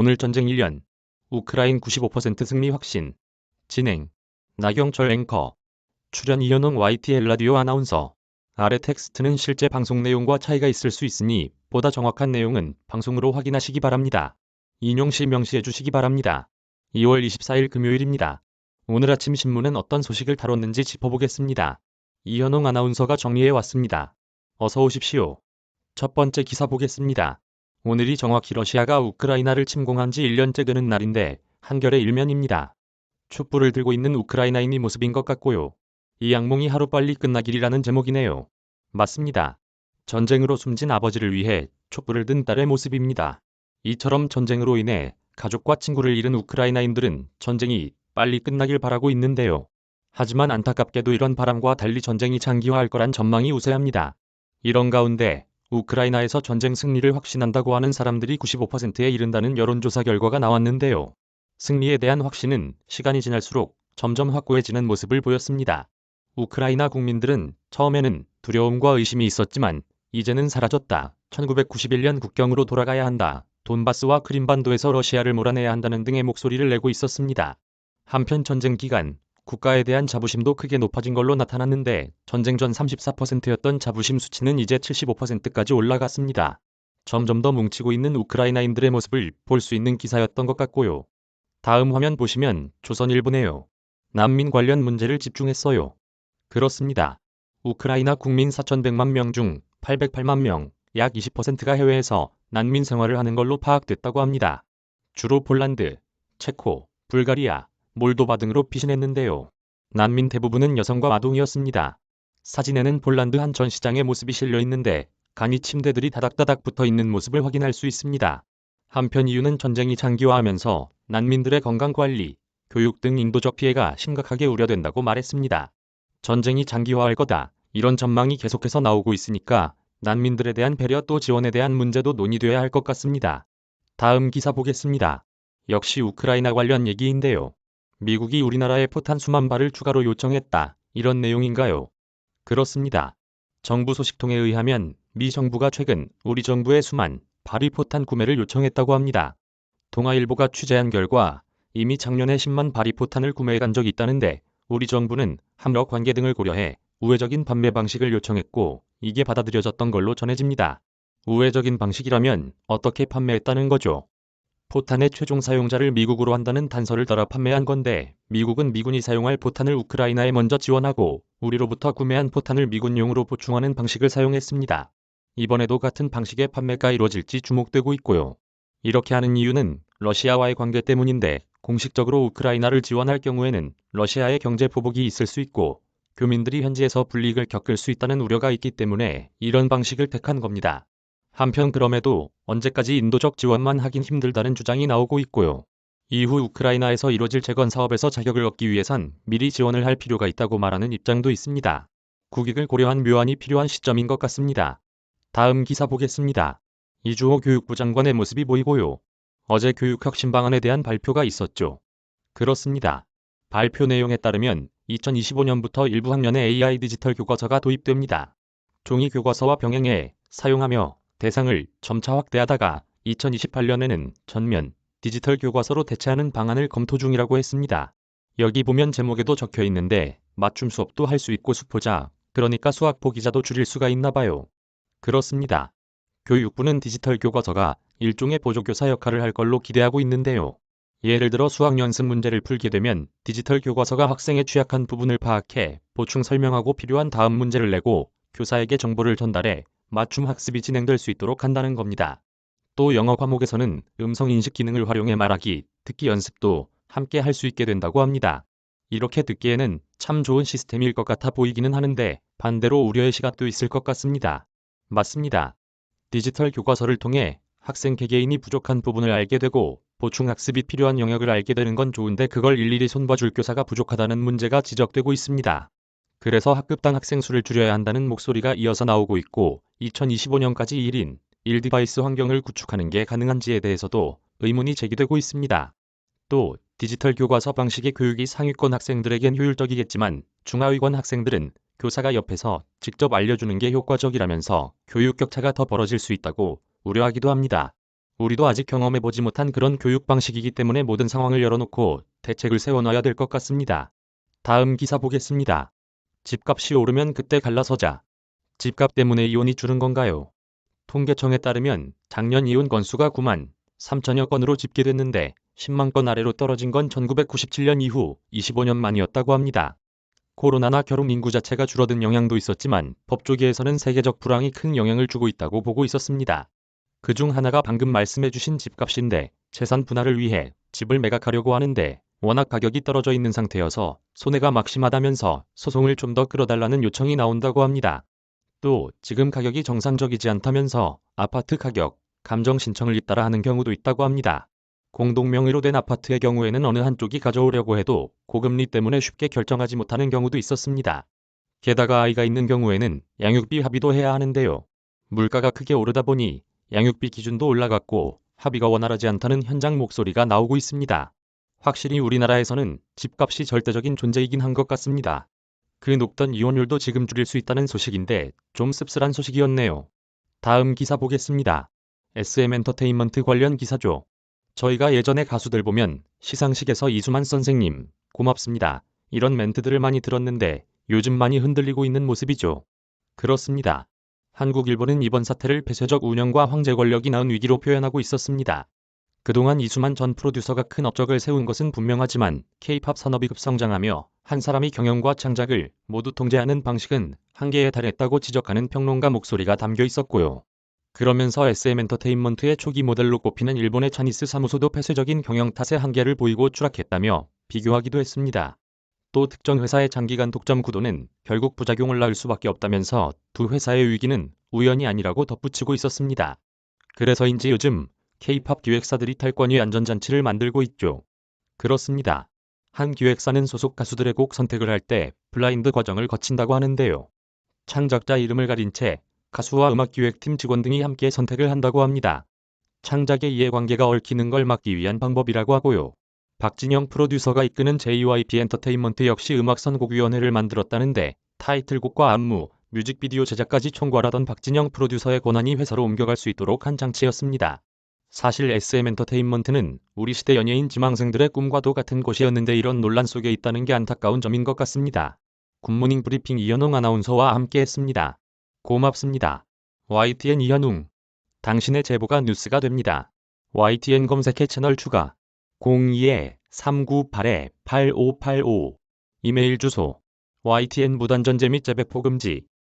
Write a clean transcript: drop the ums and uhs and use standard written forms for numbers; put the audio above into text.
오늘 전쟁 1년. 우크라인 95% 승리 확신. 진행. 나경철 앵커. 출연 이현웅 YTN 라디오 아나운서. 아래 텍스트는 실제 방송 내용과 차이가 있을 수 있으니 보다 정확한 내용은 방송으로 확인하시기 바랍니다. 인용 시 명시해 주시기 바랍니다. 2월 24일 금요일입니다. 오늘 아침 신문은 어떤 소식을 다뤘는지 짚어보겠습니다. 이현웅 아나운서가 정리해 왔습니다. 어서 오십시오. 첫 번째 기사 보겠습니다. 오늘이 정확히 러시아가 우크라이나를 침공한 지 1년째 되는 날인데 한겨레 일면입니다. 촛불을 들고 있는 우크라이나인이 모습인 것 같고요. 이 악몽이 하루빨리 끝나기리라는 제목이네요. 맞습니다. 전쟁으로 숨진 아버지를 위해 촛불을 든 딸의 모습입니다. 이처럼 전쟁으로 인해 가족과 친구를 잃은 우크라이나인들은 전쟁이 빨리 끝나길 바라고 있는데요. 하지만 안타깝게도 이런 바람과 달리 전쟁이 장기화할 거란 전망이 우세합니다. 이런 가운데 우크라이나에서 전쟁 승리를 확신한다고 하는 사람들이 95%에 이른다는 여론조사 결과가 나왔는데요. 승리에 대한 확신은 시간이 지날수록 점점 확고해지는 모습을 보였습니다. 우크라이나 국민들은 처음에는 두려움과 의심이 있었지만 이제는 사라졌다. 1991년 국경으로 돌아가야 한다. 돈바스와 크림반도에서 러시아를 몰아내야 한다는 등의 목소리를 내고 있었습니다. 한편 전쟁 기간 국가에 대한 자부심도 크게 높아진 걸로 나타났는데 전쟁 전 34%였던 자부심 수치는 이제 75%까지 올라갔습니다. 점점 더 뭉치고 있는 우크라이나인들의 모습을 볼 수 있는 기사였던 것 같고요. 다음 화면 보시면 조선일보네요. 난민 관련 문제를 집중했어요. 그렇습니다. 우크라이나 국민 4,100만 명 중 808만 명, 약 20%가 해외에서 난민 생활을 하는 걸로 파악됐다고 합니다. 주로 폴란드, 체코, 불가리아, 몰도바 등으로 피신했는데요. 난민 대부분은 여성과 아동이었습니다. 사진에는 폴란드 한 전시장의 모습이 실려 있는데 간이 침대들이 다닥다닥 붙어 있는 모습을 확인할 수 있습니다. 한편 이유는 전쟁이 장기화하면서 난민들의 건강관리, 교육 등 인도적 피해가 심각하게 우려된다고 말했습니다. 전쟁이 장기화할 거다. 이런 전망이 계속해서 나오고 있으니까 난민들에 대한 배려 또 지원에 대한 문제도 논의돼야 할 것 같습니다. 다음 기사 보겠습니다. 역시 우크라이나 관련 얘기인데요. 미국이 우리나라에 포탄 수만 발을 추가로 요청했다. 이런 내용인가요? 그렇습니다. 정부 소식통에 의하면 미 정부가 최근 우리 정부에 수만 발의 포탄 구매를 요청했다고 합니다. 동아일보가 취재한 결과 이미 작년에 10만 발의 포탄을 구매한 적이 있다는데 우리 정부는 함러 관계 등을 고려해 우회적인 판매 방식을 요청했고 이게 받아들여졌던 걸로 전해집니다. 우회적인 방식이라면 어떻게 판매했다는 거죠? 포탄의 최종 사용자를 미국으로 한다는 단서를 따라 판매한 건데 미국은 미군이 사용할 포탄을 우크라이나에 먼저 지원하고 우리로부터 구매한 포탄을 미군용으로 보충하는 방식을 사용했습니다. 이번에도 같은 방식의 판매가 이루어질지 주목되고 있고요. 이렇게 하는 이유는 러시아와의 관계 때문인데 공식적으로 우크라이나를 지원할 경우에는 러시아의 경제 보복이 있을 수 있고 교민들이 현지에서 불이익을 겪을 수 있다는 우려가 있기 때문에 이런 방식을 택한 겁니다. 한편 그럼에도 언제까지 인도적 지원만 하긴 힘들다는 주장이 나오고 있고요. 이후 우크라이나에서 이뤄질 재건 사업에서 자격을 얻기 위해선 미리 지원을 할 필요가 있다고 말하는 입장도 있습니다. 국익을 고려한 묘안이 필요한 시점인 것 같습니다. 다음 기사 보겠습니다. 이주호 교육부 장관의 모습이 보이고요. 어제 교육혁신 방안에 대한 발표가 있었죠. 그렇습니다. 발표 내용에 따르면 2025년부터 일부 학년에 AI 디지털 교과서가 도입됩니다. 종이 교과서와 병행해 사용하며 대상을 점차 확대하다가 2028년에는 전면 디지털 교과서로 대체하는 방안을 검토 중이라고 했습니다. 여기 보면 제목에도 적혀 있는데 맞춤 수업도 할 수 있고 수포자, 그러니까 수학 포기자도 줄일 수가 있나 봐요. 그렇습니다. 교육부는 디지털 교과서가 일종의 보조교사 역할을 할 걸로 기대하고 있는데요. 예를 들어 수학 연습 문제를 풀게 되면 디지털 교과서가 학생의 취약한 부분을 파악해 보충 설명하고 필요한 다음 문제를 내고 교사에게 정보를 전달해 맞춤 학습이 진행될 수 있도록 한다는 겁니다. 또 영어 과목에서는 음성 인식 기능을 활용해 말하기, 듣기 연습도 함께 할 수 있게 된다고 합니다. 이렇게 듣기에는 참 좋은 시스템일 것 같아 보이기는 하는데 반대로 우려의 시각도 있을 것 같습니다. 맞습니다. 디지털 교과서를 통해 학생 개개인이 부족한 부분을 알게 되고 보충 학습이 필요한 영역을 알게 되는 건 좋은데 그걸 일일이 손봐줄 교사가 부족하다는 문제가 지적되고 있습니다. 그래서 학급당 학생 수를 줄여야 한다는 목소리가 이어서 나오고 있고 2025년까지 1인 1디바이스 환경을 구축하는 게 가능한지에 대해서도 의문이 제기되고 있습니다. 또 디지털 교과서 방식의 교육이 상위권 학생들에겐 효율적이겠지만 중하위권 학생들은 교사가 옆에서 직접 알려주는 게 효과적이라면서 교육 격차가 더 벌어질 수 있다고 우려하기도 합니다. 우리도 아직 경험해보지 못한 그런 교육 방식이기 때문에 모든 상황을 열어놓고 대책을 세워놔야 될 것 같습니다. 다음 기사 보겠습니다. 집값이 오르면 그때 갈라서자. 집값 때문에 이혼이 줄은 건가요? 통계청에 따르면 작년 이혼 건수가 9만 3천여 건으로 집계됐는데 10만 건 아래로 떨어진 건 1997년 이후 25년 만이었다고 합니다. 코로나나 결혼 인구 자체가 줄어든 영향도 있었지만 법조계에서는 세계적 불황이 큰 영향을 주고 있다고 보고 있었습니다. 그중 하나가 방금 말씀해주신 집값인데 재산 분할을 위해 집을 매각하려고 하는데 워낙 가격이 떨어져 있는 상태여서 손해가 막심하다면서 소송을 좀 더 끌어달라는 요청이 나온다고 합니다. 또 지금 가격이 정상적이지 않다면서 아파트 가격, 감정 신청을 잇따라 하는 경우도 있다고 합니다. 공동명의로 된 아파트의 경우에는 어느 한쪽이 가져오려고 해도 고금리 때문에 쉽게 결정하지 못하는 경우도 있었습니다. 게다가 아이가 있는 경우에는 양육비 합의도 해야 하는데요. 물가가 크게 오르다 보니 양육비 기준도 올라갔고 합의가 원활하지 않다는 현장 목소리가 나오고 있습니다. 확실히 우리나라에서는 집값이 절대적인 존재이긴 한 것 같습니다. 그 높던 이혼율도 지금 줄일 수 있다는 소식인데 좀 씁쓸한 소식이었네요. 다음 기사 보겠습니다. SM엔터테인먼트 관련 기사죠. 저희가 예전에 가수들 보면 시상식에서 이수만 선생님, 고맙습니다. 이런 멘트들을 많이 들었는데 요즘 많이 흔들리고 있는 모습이죠. 그렇습니다. 한국 일본은 이번 사태를 폐쇄적 운영과 황제 권력이 낳은 위기로 표현하고 있었습니다. 그동안 이수만 전 프로듀서가 큰 업적을 세운 것은 분명하지만 K-팝 산업이 급성장하며 한 사람이 경영과 창작을 모두 통제하는 방식은 한계에 달했다고 지적하는 평론가 목소리가 담겨 있었고요. 그러면서 SM엔터테인먼트의 초기 모델로 꼽히는 일본의 차니스 사무소도 폐쇄적인 경영 탓에 한계를 보이고 추락했다며 비교하기도 했습니다. 또 특정 회사의 장기간 독점 구도는 결국 부작용을 낳을 수밖에 없다면서 두 회사의 위기는 우연이 아니라고 덧붙이고 있었습니다. 그래서인지 요즘 K-팝 기획사들이 탈권위 안전장치를 만들고 있죠. 그렇습니다. 한 기획사는 소속 가수들의 곡 선택을 할 때 블라인드 과정을 거친다고 하는데요. 창작자 이름을 가린 채 가수와 음악기획팀 직원 등이 함께 선택을 한다고 합니다. 창작의 이해관계가 얽히는 걸 막기 위한 방법이라고 하고요. 박진영 프로듀서가 이끄는 JYP 엔터테인먼트 역시 음악 선곡위원회를 만들었다는데 타이틀곡과 안무, 뮤직비디오 제작까지 총괄하던 박진영 프로듀서의 권한이 회사로 옮겨갈 수 있도록 한 장치였습니다. 사실 SM엔터테인먼트는 우리 시대 연예인 지망생들의 꿈과도 같은 곳이었는데 이런 논란 속에 있다는 게 안타까운 점인 것 같습니다. 굿모닝 브리핑 이현웅 아나운서와 함께했습니다. 고맙습니다. YTN 이현웅. 당신의 제보가 뉴스가 됩니다. YTN 검색해 채널 추가 02-398-8585 이메일 주소 YTN 무단전제 및 재배포 금지